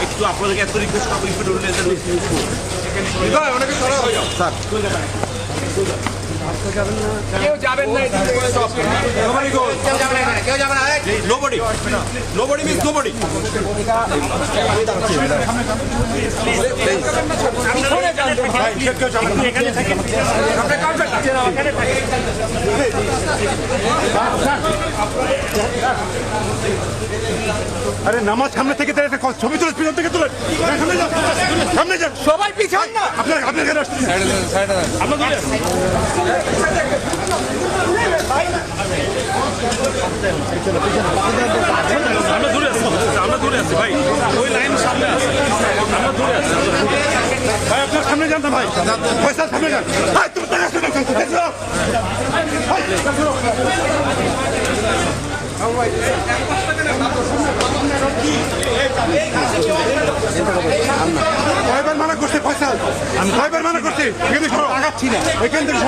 একটু আপনাদেরকে এত রিকোয়েস্ট করবো অনেকে স্যার কেউ যাবেন না nobody means nobody আরে নামাজ সামনে থেকে ছবি তুলে পিছন থেকে তুলে সামনে যান সবাই পিছন না আপনার এখানে আসছেন আমরা দূরে আছি ভাই ওই লাইন সামনে আছে আমরা দূরে আছি ভাই আপনার সামনে যান না ভাই পয়সা সামনে যান ভাই তুমি কয়বার মানা করছে পয়সা আমি কয়বার মানা করছি এখানে আগাচ্ছি না এখান থেকে